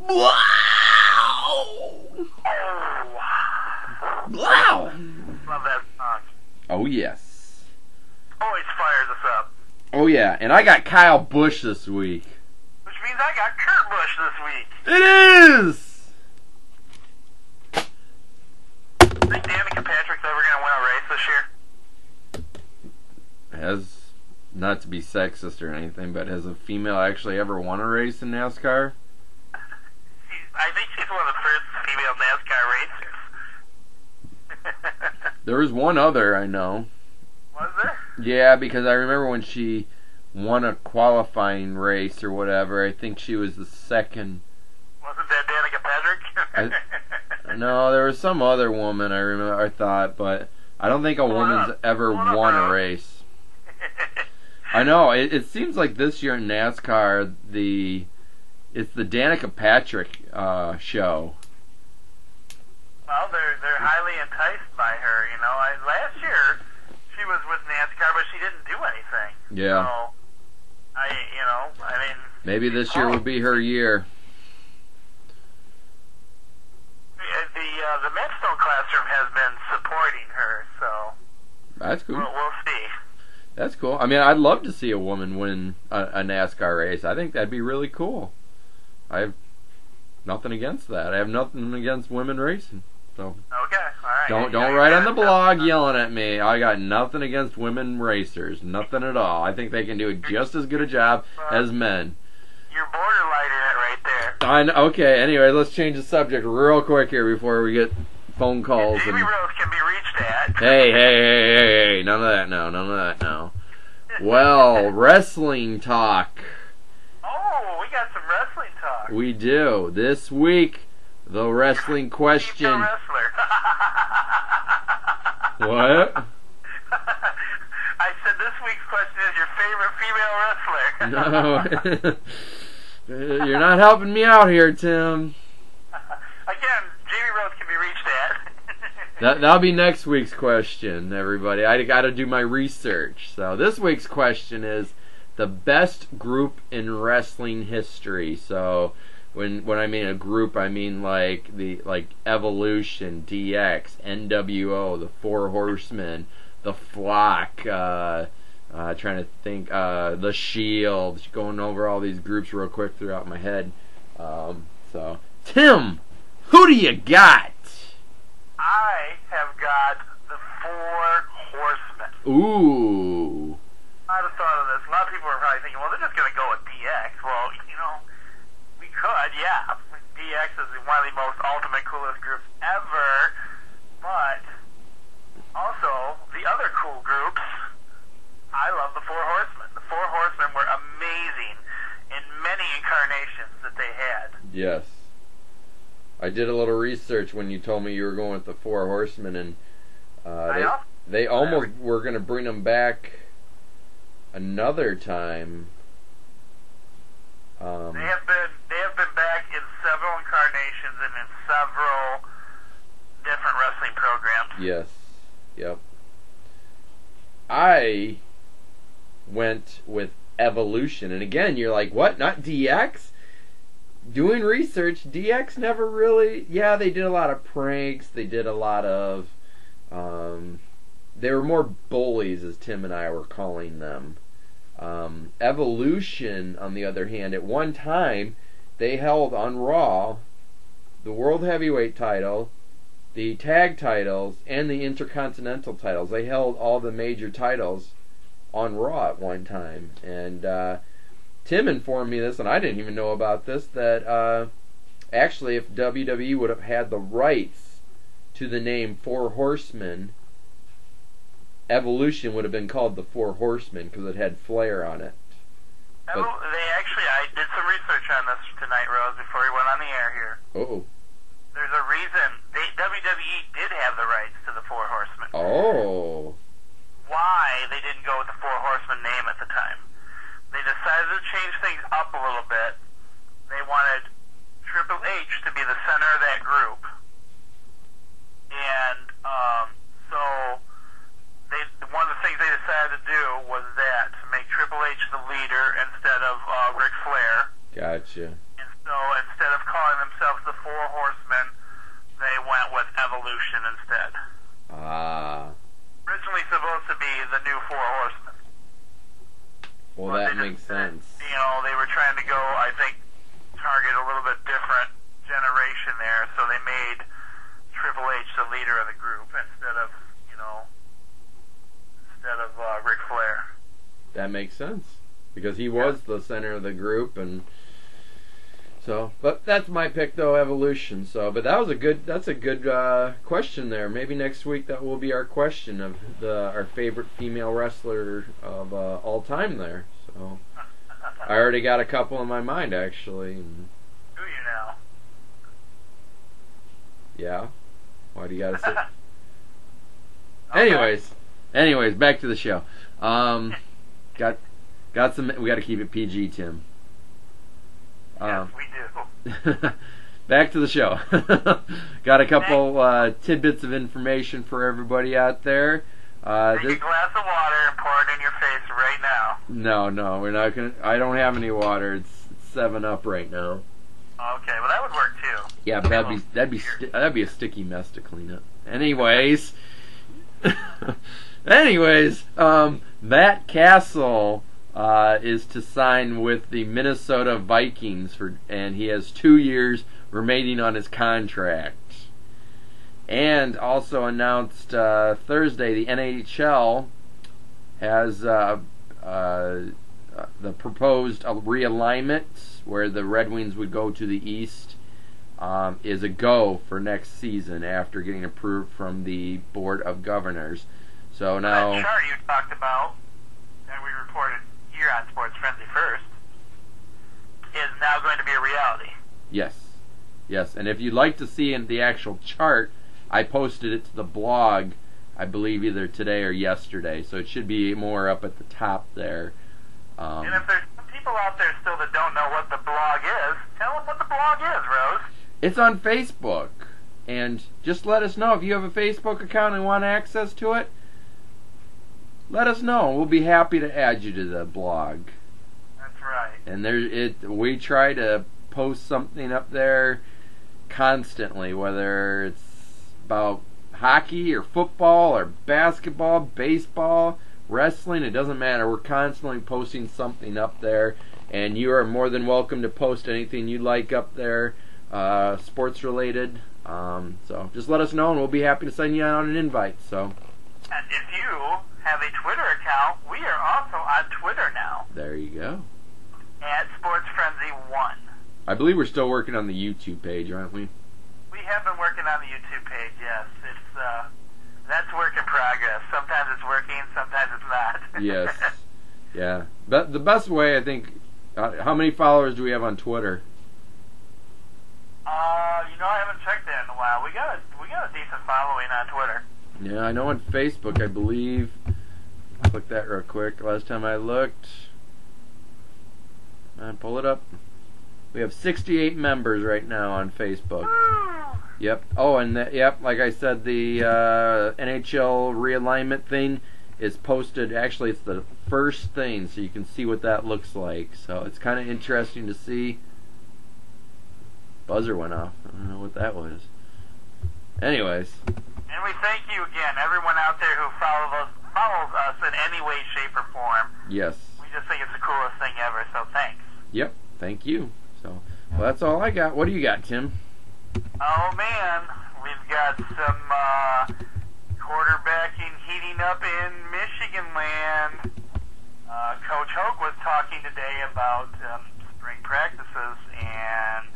Wow! Love that song. Oh, yes. Always fires us up. Oh, yeah. And I got Kyle Busch this week. Which means I got Kurt Busch this week. It is! Think Danica Patrick's ever going to win a race this year? Has, not to be sexist or anything, but has a female actually ever won a race in NASCAR? I think she's one of the first female NASCAR racers. There was one other I know. Was there? Yeah, because I remember when she won a qualifying race or whatever, I think she was the second. Wasn't that Danica Patrick? No, there was some other woman I thought, but I don't think a woman's ever won a race. I know, it seems like this year in NASCAR, it's the Danica Patrick show. Well, they're highly enticed by her, you know. Last year, she was with NASCAR, but she didn't do anything. Yeah. So, maybe this year will be her year. The Medstone Classroom has been supporting her, so that's cool. We'll see. That's cool. I mean, I'd love to see a woman win a NASCAR race. I think that'd be really cool. I have nothing against that. I have nothing against women racing. So okay, all right. Don't write on the blog yelling at me. I got nothing against women racers. Nothing at all. I think they can do just as good a job as men. You're borderlining it right there. Okay, anyway, let's change the subject real quick here before we get phone calls. Jamie Rose can be reached at. Hey, none of that now. Well, wrestling talk. Oh, we got some wrestling talk. We do. This week, the wrestling question. Female wrestler. What? I said this week's question is your favorite female wrestler. No. You're not helping me out here, Tim. Again, Jamie Rose can be reached at. That'll be next week's question, everybody. I got to do my research. So this week's question is the best group in wrestling history. So when I mean a group, I mean like Evolution, DX, NWO, the Four Horsemen, the Flock. Trying to think, the Shield. Going over all these groups real quick throughout my head. So Tim, who do you got? I have got the Four Horsemen. Ooh. I'd have thought of this. A lot of people are probably thinking, well, they're just going to go with DX. Well, we could, yeah. DX is one of the most ultimate, coolest groups ever. But also, the other cool groups, I love the Four Horsemen. The Four Horsemen were amazing in many incarnations that they had. Yes. I did a little research when you told me you were going with the Four Horsemen, and they almost were going to bring them back another time. They have been back in several incarnations and in several different wrestling programs. Yes. Yep. I went with Evolution, and again, you're like, what? Not DX? Doing research, DX never really. Yeah, they did a lot of pranks. They did a lot of. They were more bullies, as Tim and I were calling them. Evolution, on the other hand, at one time, they held on Raw the World Heavyweight title, the Tag titles, and the Intercontinental titles. They held all the major titles on Raw at one time. And Tim informed me this, and I didn't even know about this, that actually if WWE would have had the rights to the name Four Horsemen, Evolution would have been called the Four Horsemen because it had Flair on it. I did some research on this tonight, Rose, before we went on the air here. Oh. There's a reason. WWE did have the rights to the Four Horsemen. Oh. Why they didn't go with the Four Horsemen name at the time. They decided to change things up a little bit. They wanted Triple H to be the center of that group. And so one of the things they decided to do was that, to make Triple H the leader instead of Ric Flair. Gotcha. And So instead of calling themselves the Four Horsemen, they went with Evolution instead. Ah. Originally supposed to be the new Four Horsemen. Well, that makes sense. You know, they were trying to go, I think, target a little bit different generation there, so they made Triple H the leader of the group instead of Ric Flair. That makes sense because he was the center of the group, and so. But that's my pick, though, Evolution. So, but that's a good question there. Maybe next week that will be our question of our favorite female wrestler of all time there. So, I already got a couple in my mind actually. And, do you now? yeah. Why do you gotta say? Okay. Anyways, back to the show. Got some. We got to keep it PG, Tim. Yes, we do. Back to the show. Got a couple tidbits of information for everybody out there. Take a glass of water and pour it in your face right now. No, we're not gonna. I don't have any water. It's 7-Up right now. Okay, well that would work too. Yeah, but that'd be a sticky mess to clean up. Anyways, Matt Castle is to sign with the Minnesota Vikings and he has 2 years remaining on his contract. And also announced Thursday, the NHL has the proposed realignment where the Red Wings would go to the East is a go for next season after getting approved from the Board of Governors. So now that chart you talked about that we reported here on Sports Frenzy First is now going to be a reality. Yes, and if you'd like to see in the actual chart, I posted it to the blog, I believe either today or yesterday, so it should be more up at the top there. And if there's some people out there still that don't know what the blog is, tell them what the blog is, Rose. It's on Facebook, and just let us know if you have a Facebook account and want access to it. Let us know. We'll be happy to add you to the blog. That's right. And we try to post something up there constantly, whether it's about hockey or football or basketball, baseball, wrestling, it doesn't matter. We're constantly posting something up there, and you are more than welcome to post anything you like up there, sports related. So just let us know, and we'll be happy to send you out an invite. So, and if you have a Twitter account, we are also on Twitter now. There you go. At Sports Frenzy 1. I believe we're still working on the YouTube page, aren't we? We have been working on the YouTube page, yes. It's that's work in progress. Sometimes it's working, sometimes it's not. Yes. Yeah. But the best way, I think, how many followers do we have on Twitter? I haven't checked that in a while. We got a decent following on Twitter. Yeah, I know on Facebook, I believe. Click that real quick. Last time I looked. Pull it up. We have 68 members right now on Facebook. Woo! Yep. Oh, and like I said, the NHL realignment thing is posted. Actually, it's the first thing, so you can see what that looks like. So it's kind of interesting to see. Buzzer went off. I don't know what that was. Anyways. And we thank you again, everyone out there who follows us in any way, shape, or form. Yes. We just think it's the coolest thing ever, so thanks. Yep. Thank you. So, well, that's all I got. What do you got, Tim? Oh, man. We've got some quarterbacking heating up in Michigan land. Coach Hoke was talking today about spring practices, and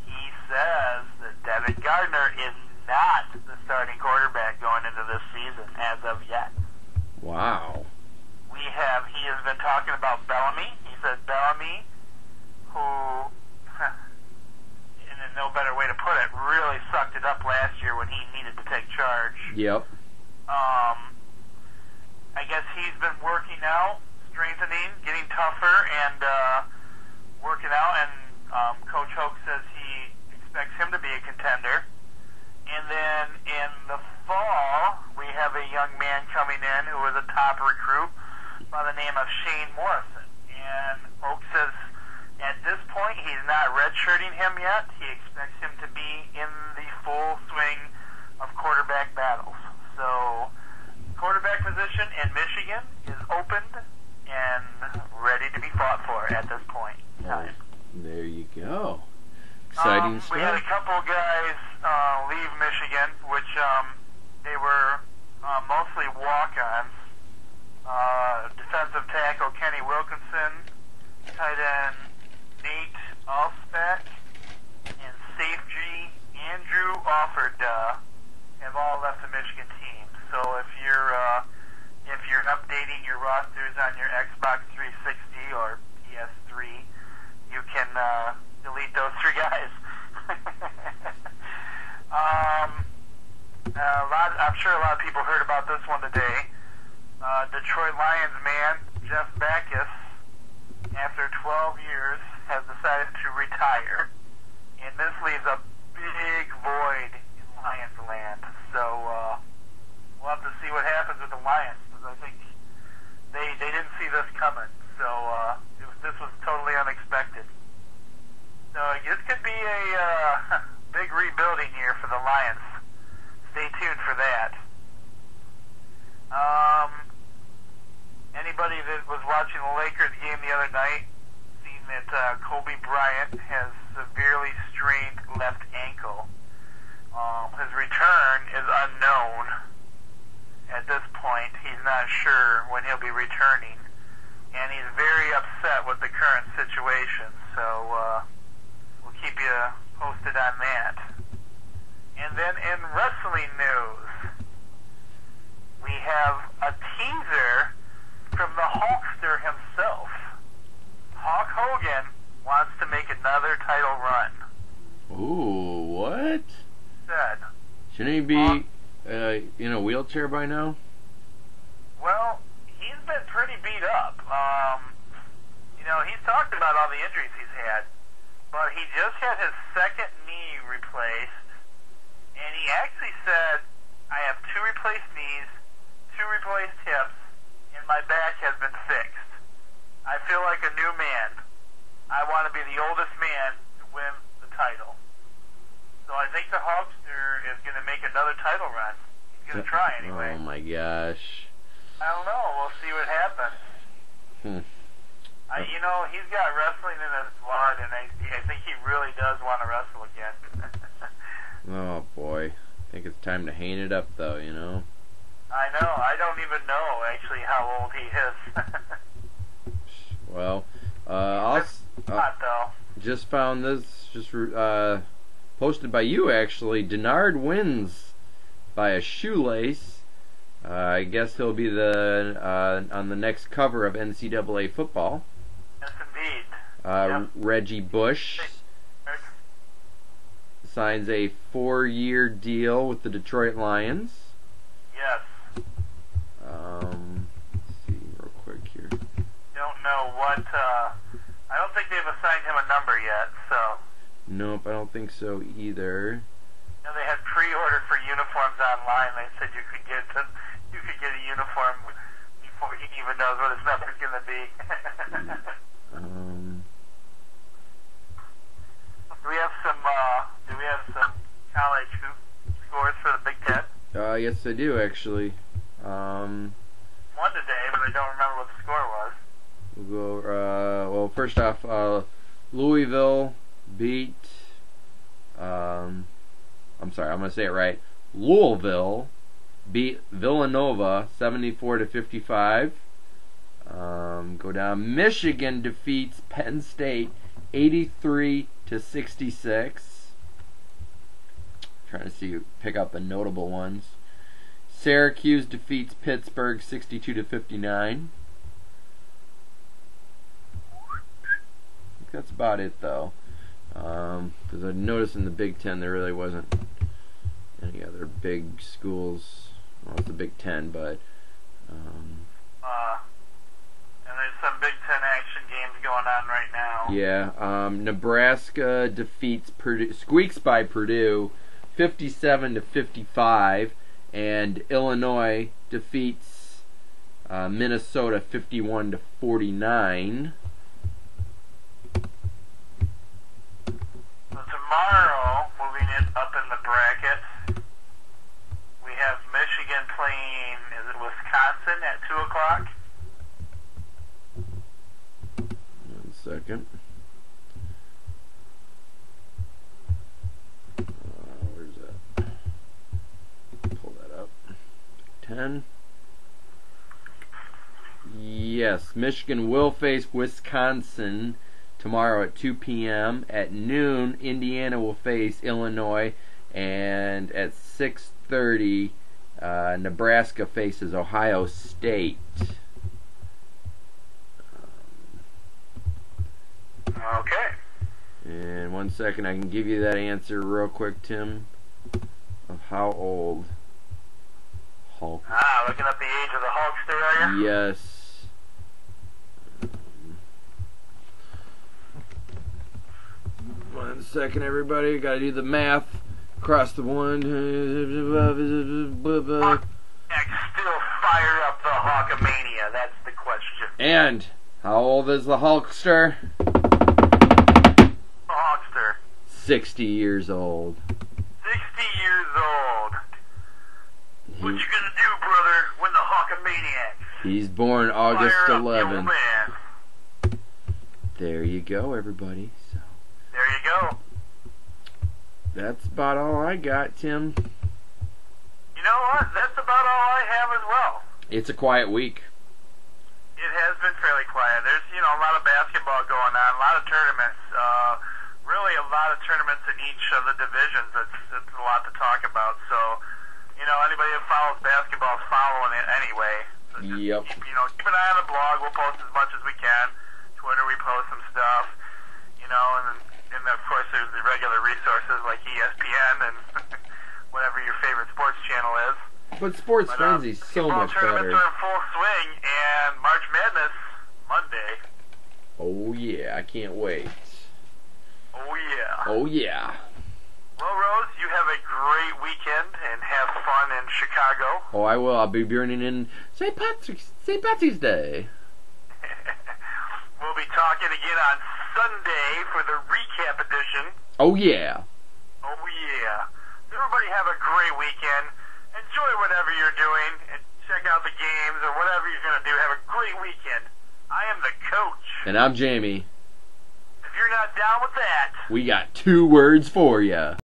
he says that Devin Gardner is not the starting quarterback going into this season as of yet. Wow. He has been talking about Bellamy. He said Bellamy, who, in no better way to put it, really sucked it up last year when he needed to take charge. Yep. I guess he's been working out, strengthening, getting tougher, and working out, and Coach Hoke says he expects him to be a contender. And then in the fall, we have a young man coming in who is a top recruit by the name of Shane Morrison. And Hoke says at this point he's not redshirting him yet. He expects him to be in the full swing of quarterback battles. So, quarterback position in Michigan is opened and ready to be fought for at this point in time. There you go. Exciting We had a stuff. couple guys leave Michigan, which they were mostly walk-ons. Defensive tackle Kenny Wilkinson, tight end Nate Alspach, and safety Andrew Offerda have all left the Michigan team. So if you're updating your rosters on your Xbox 360 or PS3, you can delete those three guys. I'm sure a lot of people heard about this one today. Detroit Lions man Jeff Backus, after 12 years, has decided to retire, and this leaves a big void in Lions land. So we'll have to see what happens with the Lions, because I think they didn't see this coming. So this was totally unexpected. So this could be a big rebuilding year for the Lions. Stay tuned for that. Anybody that was watching the Lakers game the other night seen that Kobe Bryant has severely strained left ankle. His return is unknown at this point. He's not sure when he'll be returning, and he's very upset with the current situation. So we'll keep you posted on that. And then in wrestling news, we have a teaser from the Hulkster himself. Hulk Hogan wants to make another title run. Ooh, what? Said, Shouldn't he be in a wheelchair by now? well, he's been pretty beat up. He's talked about all the injuries he's had, but he just had his second knee replaced, and he actually said, I have 2 replaced knees, 2 replaced hips, and my back has been fixed. I feel like a new man. I want to be the oldest man to win the title. So I think the Hulkster is going to make another title run. He's going to try anyway. Oh my gosh. I don't know. We'll see what happens. He's got wrestling in his blood, and I think he really does want to wrestle again. Oh boy. I think it's time to hang it up though, I know. I don't even know actually how old he is. Well, Not though. just found this, posted by you actually. Denard wins by a shoelace. I guess he'll be on the next cover of NCAA football. Yes, indeed. Yep. Reggie Bush signs a 4-year deal with the Detroit Lions. Yes. Let's see real quick here. Don't know what. I don't think they've assigned him a number yet. So. Nope, I don't think so either. They had pre-ordered for uniforms online. They said you could get a uniform before he even knows what his number's going to be. Do we have some college hoop scores for the Big Ten? Yes, I do actually. One today, but I don't remember what the score was. We'll go. Well, first off, Louisville beat. I'm sorry, I'm gonna say it right. Louisville beat Villanova 74-55. Go down. Michigan defeats Penn State 83-66. Trying to pick up the notable ones. Syracuse defeats Pittsburgh 62-59. I think that's about it, though. Because I noticed in the Big Ten there really wasn't any other big schools. Well, it's the Big Ten, but And there's some Big Ten action games going on right now. yeah. Nebraska defeats Purdue, squeaks by Purdue 57-55, and Illinois defeats Minnesota 51-49. pen. Yes, Michigan will face Wisconsin tomorrow at 2 p.m. At noon, Indiana will face Illinois, and at 6:30, Nebraska faces Ohio State. Okay. And 1 second, I can give you that answer real quick, Tim, of how old Hulk. Looking up the age of the Hulkster, are you? Yes. 1 second, everybody. Got to do the math. Across the one. Still fired up the Hulkamania. That's the question. And how old is the Hulkster? Hulkster. 60 years old. 60 years old. What you gonna do, brother, when the Hulkamaniacs? He's born August Fire up, 11th. young man. There you go, everybody. So There you go. that's about all I got, Tim. You know what? That's about all I have as well. It's a quiet week. It has been fairly quiet. There's, a lot of basketball going on, a lot of tournaments. Really a lot of tournaments in each of the divisions. It's a lot to talk about. So, anybody that follows basketball is following it anyway. So just Yep. keep an eye on the blog. We'll post as much as we can. Twitter, we post some stuff. And of course there's the regular resources like ESPN and whatever your favorite sports channel is. But Sports Frenzy's so much tournaments better. are in full swing, and March Madness Monday. Oh yeah, I can't wait. Oh yeah. Oh yeah. Well, Rose, you have a great weekend and have fun in Chicago. Oh, I will. I'll be burning in St. Patrick's Day. We'll be talking again on Sunday for the recap edition. Oh yeah. Oh yeah. Everybody have a great weekend. Enjoy whatever you're doing and check out the games or whatever you're going to do. Have a great weekend. I am the coach. And I'm Jamie. If you're not down with that, We got 2 words for ya.